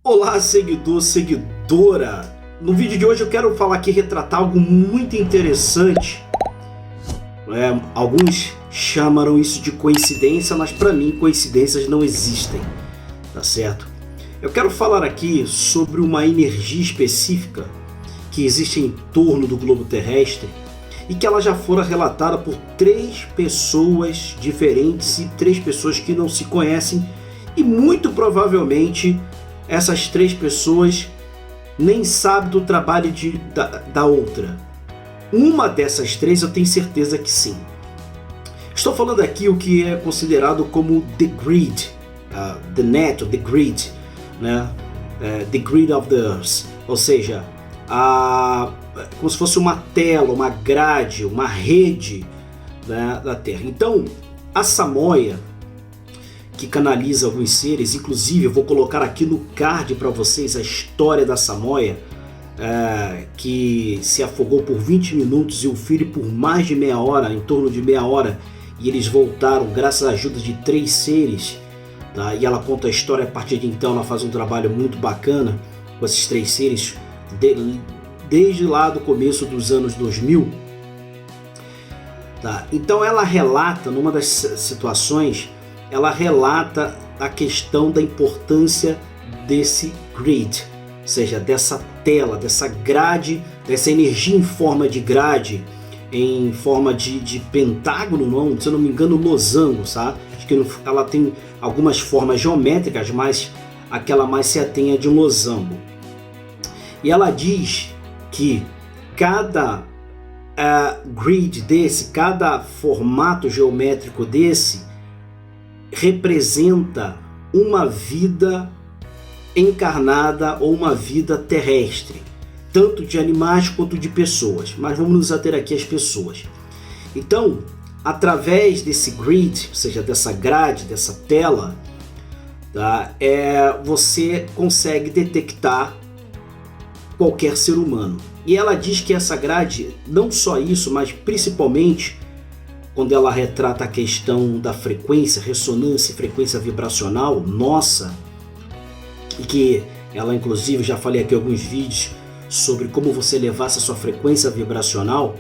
Olá, seguidor, seguidora! No vídeo de hoje eu quero falar aqui, retratar algo muito interessante. Alguns chamaram isso de coincidência, mas para mim coincidências não existem, tá certo? Eu quero falar aqui sobre uma energia específica que existe em torno do globo terrestre e que ela já fora relatada por 3 pessoas diferentes e 3 pessoas que não se conhecem, e muito provavelmente essas 3 pessoas nem sabem do trabalho da outra. Uma dessas 3 eu tenho certeza que sim. Estou falando aqui o que é considerado como The Grid, The Net, The Grid, né? The Grid of the Earth, ou seja, como se fosse uma tela, uma grade, uma rede, né, da Terra. Então, a Samoia, que canaliza alguns seres, inclusive eu vou colocar aqui no card para vocês a história da Samoia, que se afogou por 20 minutos e o filho por mais de meia hora, em torno de meia hora, e eles voltaram graças à ajuda de 3 seres, tá? E ela conta a história. A partir de então ela faz um trabalho muito bacana com esses 3 seres, desde lá do começo dos anos 2000. Tá? Então ela relata, numa das situações, ela relata a questão da importância desse grid, ou seja, dessa tela, dessa grade, dessa energia em forma de grade, em forma de pentágono, não, se eu não me engano, losango, sabe? Acho que ela tem algumas formas geométricas, mas aquela mais se atém a de um losango. E ela diz que cada grid desse, cada formato geométrico desse, representa uma vida encarnada ou uma vida terrestre, tanto de animais quanto de pessoas, mas vamos nos ater aqui às pessoas. Então, através desse grid, ou seja, dessa grade, dessa tela, tá, você consegue detectar qualquer ser humano. E ela diz que essa grade, não só isso, mas principalmente quando ela retrata a questão da frequência, ressonância e frequência vibracional nossa, e que ela, inclusive, já falei aqui em alguns vídeos sobre como você elevar essa sua frequência vibracional,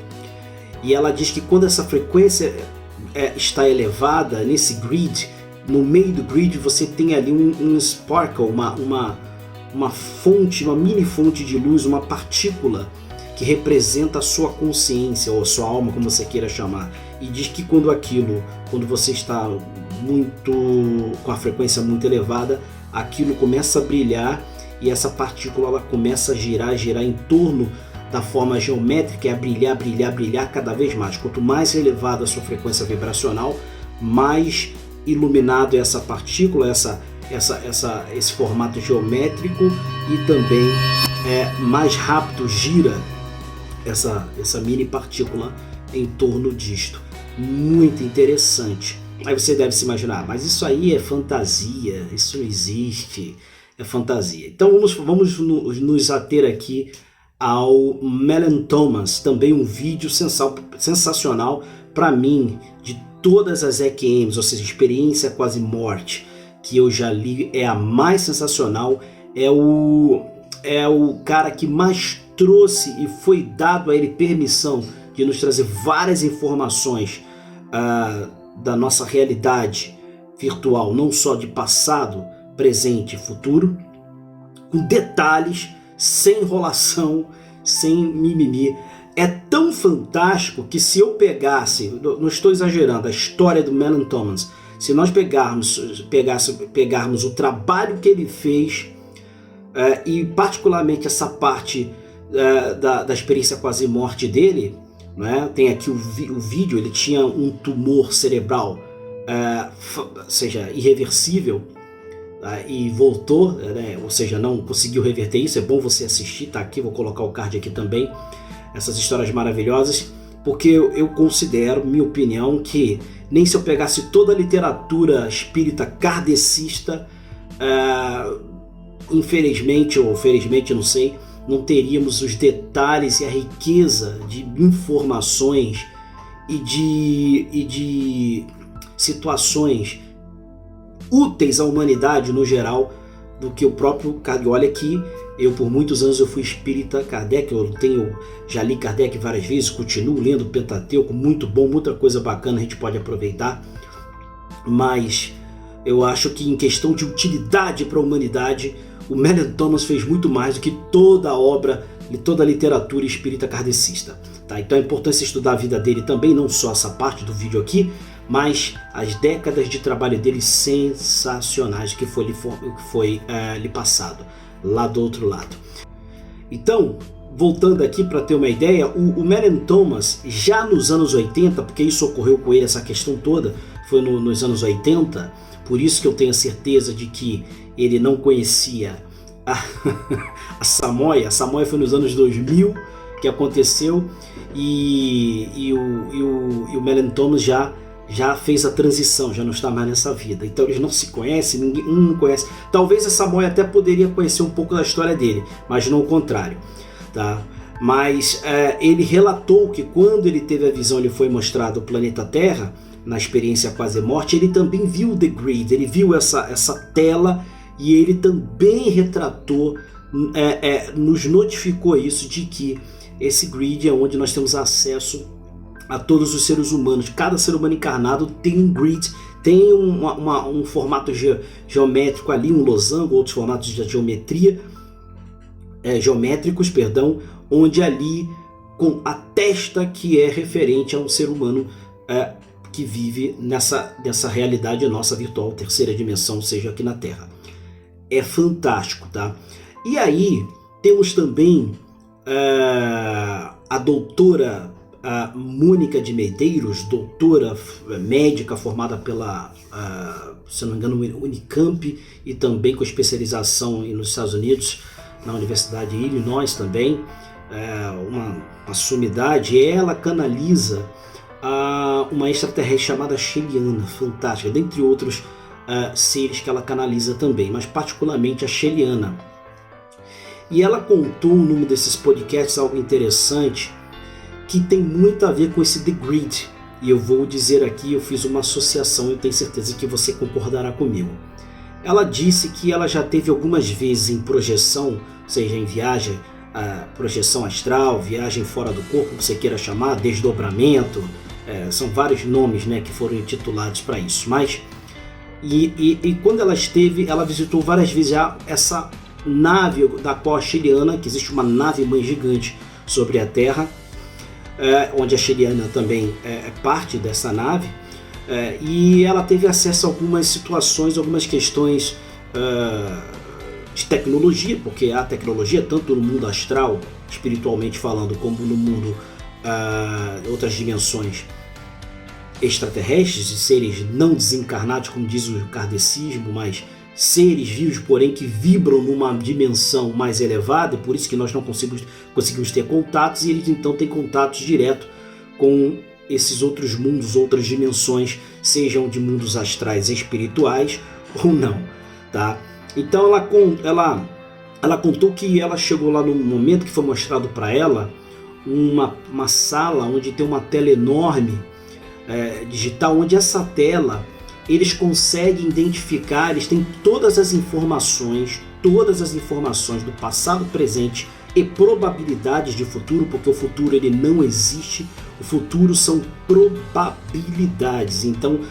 e ela diz que quando essa frequência está elevada nesse grid, no meio do grid você tem ali um sparkle, uma fonte, uma mini fonte de luz, uma partícula que representa a sua consciência ou a sua alma, como você queira chamar. E diz que quando você está com a frequência muito elevada, aquilo começa a brilhar e essa partícula ela começa a girar em torno da forma geométrica, e a brilhar, brilhar, brilhar cada vez mais. Quanto mais elevada a sua frequência vibracional, mais iluminado é essa partícula, esse formato geométrico, e também mais rápido gira essa mini partícula em torno disto. Muito interessante. Aí você deve se imaginar, mas isso aí é fantasia, isso não existe, é fantasia. Então vamos nos ater aqui ao Mellon Thomas, também um vídeo sensacional para mim, de todas as EQMs, ou seja, experiência quase morte, que eu já li, é a mais sensacional, é o cara que mais trouxe e foi dado a ele permissão de nos trazer várias informações da nossa realidade virtual, não só de passado, presente e futuro, com detalhes, sem enrolação, sem mimimi. É tão fantástico que, se eu pegasse, não estou exagerando, a história do Mellon Thomas, se nós pegarmos o trabalho que ele fez, e particularmente essa parte da experiência quase morte dele, né? Tem aqui o vídeo, ele tinha um tumor cerebral, ou seja, irreversível, e voltou, né? Ou seja, não conseguiu reverter isso. É bom você assistir, tá aqui, vou colocar o card aqui também, essas histórias maravilhosas, porque eu considero, minha opinião, que nem se eu pegasse toda a literatura espírita kardecista, infelizmente ou felizmente, não sei, não teríamos os detalhes e a riqueza de informações e de situações úteis à humanidade no geral do que o próprio Kardec. Olha que eu por muitos anos eu fui espírita Kardec, já li Kardec várias vezes, continuo lendo o Pentateuco, muito bom, muita coisa bacana a gente pode aproveitar, mas eu acho que em questão de utilidade para a humanidade, o Mellen Thomas fez muito mais do que toda a obra e toda a literatura espírita kardecista. Tá? Então é importante estudar a vida dele também, não só essa parte do vídeo aqui, mas as décadas de trabalho dele sensacionais que foi lhe passado lá do outro lado. Então, voltando aqui para ter uma ideia, o Mellen Thomas já nos anos 80, porque isso ocorreu com ele, essa questão toda foi nos anos 80, por isso que eu tenho a certeza de que ele não conhecia a Samoia. A Samoia foi nos anos 2000 que aconteceu, e o Mellen Thomas já fez a transição, já não está mais nessa vida. Então eles não se conhecem, ninguém não conhece. Talvez a Samoia até poderia conhecer um pouco da história dele, mas não o contrário. Tá? Mas ele relatou que quando ele teve a visão, ele foi mostrado o planeta Terra, na experiência quase-morte, ele também viu The Grid, ele viu essa tela, e ele também retratou, nos notificou isso, de que esse grid é onde nós temos acesso a todos os seres humanos. Cada ser humano encarnado tem um grid, tem um formato geométrico ali, um losango, outros formatos de geometria, geométricos, perdão, onde ali atesta que é referente a um ser humano que vive nessa realidade nossa virtual, terceira dimensão, seja aqui na Terra. É fantástico, tá? E aí temos também a doutora Mônica de Medeiros, doutora médica formada pela, se não me engano, Unicamp, e também com especialização nos Estados Unidos, na Universidade de Illinois também, uma sumidade. Ela canaliza uma extraterrestre chamada Sheliana, fantástica, dentre outros seres que ela canaliza também, mas particularmente a Sheliana. E ela contou num desses podcasts algo interessante que tem muito a ver com esse The Grid, e eu vou dizer aqui, eu fiz uma associação, eu tenho certeza que você concordará comigo. Ela disse que ela já teve algumas vezes em projeção, seja em viagem, projeção astral, viagem fora do corpo, que você queira chamar, desdobramento, são vários nomes, né, que foram intitulados para isso, mas e quando ela esteve, ela visitou várias vezes essa nave da qual a Sheliana, que existe uma nave mãe gigante sobre a Terra, onde a Sheliana também é parte dessa nave, e ela teve acesso a algumas situações, algumas questões de tecnologia, porque há tecnologia tanto no mundo astral, espiritualmente falando, como no mundo, outras dimensões extraterrestres, de seres não desencarnados, como diz o kardecismo, mas seres vivos, porém que vibram numa dimensão mais elevada, e por isso que nós não conseguimos ter contatos, e eles então têm contatos direto com esses outros mundos, outras dimensões, sejam de mundos astrais espirituais ou não, tá? Então ela contou que ela chegou lá num momento que foi mostrado para ela uma sala onde tem uma tela enorme, digital, onde essa tela eles conseguem identificar, eles têm todas as informações do passado, presente e probabilidades de futuro, porque o futuro ele não existe, o futuro são probabilidades. Então,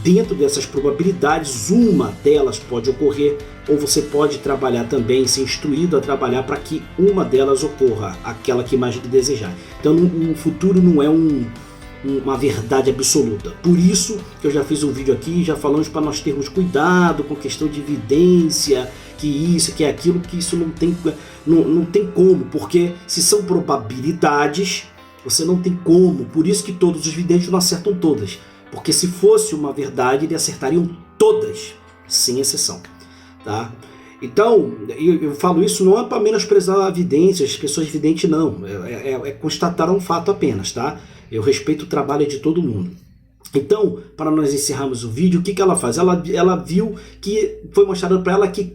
dentro dessas probabilidades, uma delas pode ocorrer, ou você pode trabalhar também, ser instruído a trabalhar para que uma delas ocorra, aquela que mais lhe desejar. Então, o futuro não é uma verdade absoluta. Por isso que eu já fiz um vídeo aqui, já falamos para nós termos cuidado com questão de evidência, que isso, que aquilo, que isso não tem como, porque se são probabilidades, você não tem como. Por isso que todos os videntes não acertam todas, porque se fosse uma verdade, eles acertariam todas, sem exceção, tá? Então, eu falo isso não é para menosprezar a vidência, as pessoas videntes não, é constatar um fato apenas, tá? Eu respeito o trabalho de todo mundo. Então, para nós encerrarmos o vídeo, o que ela faz? Ela viu que foi mostrado para ela que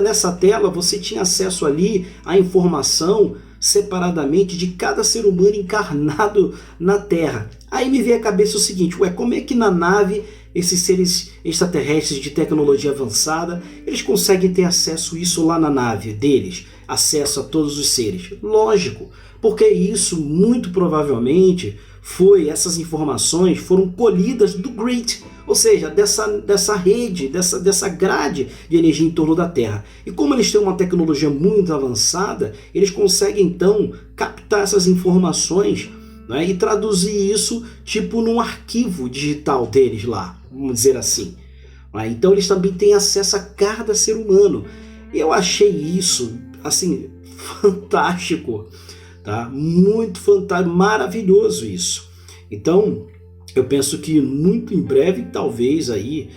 nessa tela você tinha acesso ali à informação separadamente de cada ser humano encarnado na Terra. Aí me veio à cabeça o seguinte, como é que na nave esses seres extraterrestres de tecnologia avançada, eles conseguem ter acesso a isso lá na nave deles, acesso a todos os seres. Lógico, porque isso muito provavelmente essas informações foram colhidas do grid, ou seja, dessa rede, dessa grade de energia em torno da Terra. E como eles têm uma tecnologia muito avançada, eles conseguem então captar essas informações, né, e traduzir isso tipo num arquivo digital deles lá, vamos dizer assim. Então eles também têm acesso a cada ser humano. E eu achei isso assim fantástico, tá? Muito fantástico, maravilhoso isso. Então eu penso que muito em breve, talvez aí,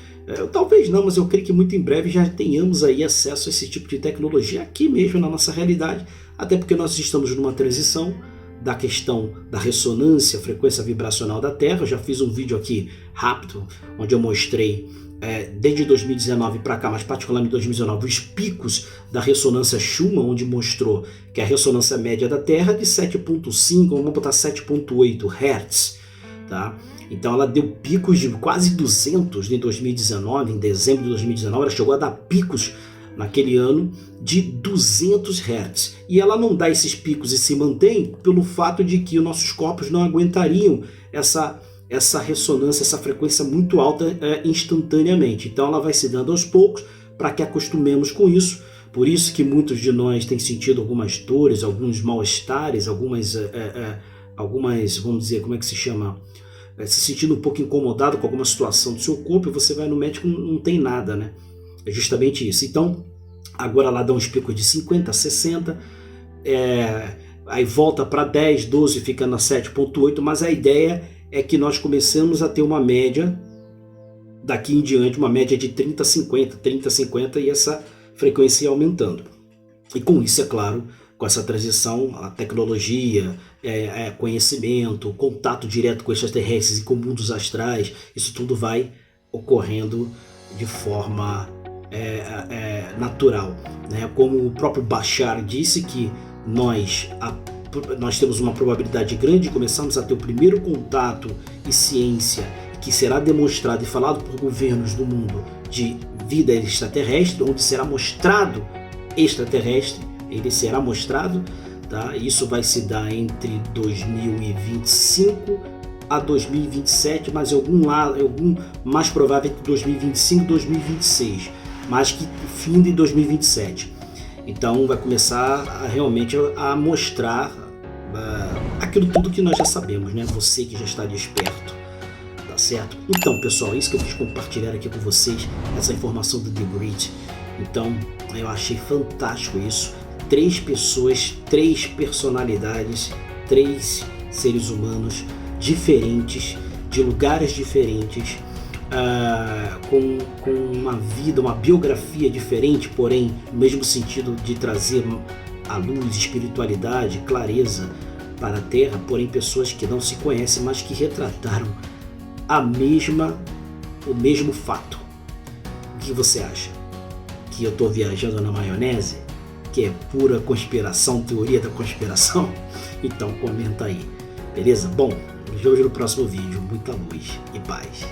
talvez não, mas eu creio que muito em breve já tenhamos aí acesso a esse tipo de tecnologia aqui mesmo na nossa realidade, até porque nós estamos numa transição da questão da ressonância, frequência vibracional da Terra. Eu já fiz um vídeo aqui rápido, onde eu mostrei desde 2019 para cá, mas particularmente 2019, os picos da ressonância Schumann, onde mostrou que a ressonância média da Terra é de 7.5, vamos botar 7.8 Hz, tá? Então ela deu picos de quase 200 em 2019, em dezembro de 2019, ela chegou a dar picos naquele ano de 200 Hz. E ela não dá esses picos e se mantém pelo fato de que os nossos corpos não aguentariam essa ressonância, essa frequência muito alta instantaneamente. Então ela vai se dando aos poucos para que acostumemos com isso. Por isso que muitos de nós têm sentido algumas dores, alguns mal-estares, algumas, vamos dizer, como é que se chama? Se sentindo um pouco incomodado com alguma situação do seu corpo, e você vai no médico, não tem nada, né? É justamente isso. Então, agora lá dá uns picos de 50, 60, aí volta para 10, 12, fica na 7.8, mas a ideia é que nós começamos a ter uma média, daqui em diante, uma média de 30, 50, e essa frequência ia aumentando. E com isso, é claro, com essa transição, a tecnologia, conhecimento, contato direto com extraterrestres e com mundos astrais, isso tudo vai ocorrendo de forma natural, né? Como o próprio Bashar disse, que nós temos uma probabilidade grande de começarmos a ter o primeiro contato e ciência que será demonstrado e falado por governos do mundo de vida extraterrestre, onde será mostrado extraterrestre, ele será mostrado, tá? Isso vai se dar entre 2025 a 2027, mas algum mais provável entre 2025 e 2026, mas que fim de 2027. Então vai começar realmente a mostrar aquilo tudo que nós já sabemos, né? Você que já está desperto, tá certo? Então, pessoal, é isso que eu quis compartilhar aqui com vocês, essa informação do The Grid. Então, eu achei fantástico isso. 3 pessoas, 3 personalidades, 3 seres humanos diferentes, de lugares diferentes, com uma vida, uma biografia diferente, porém no mesmo sentido de trazer a luz, espiritualidade, clareza para a Terra, porém pessoas que não se conhecem, mas que retrataram o mesmo fato. O que você acha? Que eu estou viajando na maionese? Que é pura conspiração, teoria da conspiração? Então comenta aí, beleza? Bom, nos vemos no próximo vídeo. Muita luz e paz.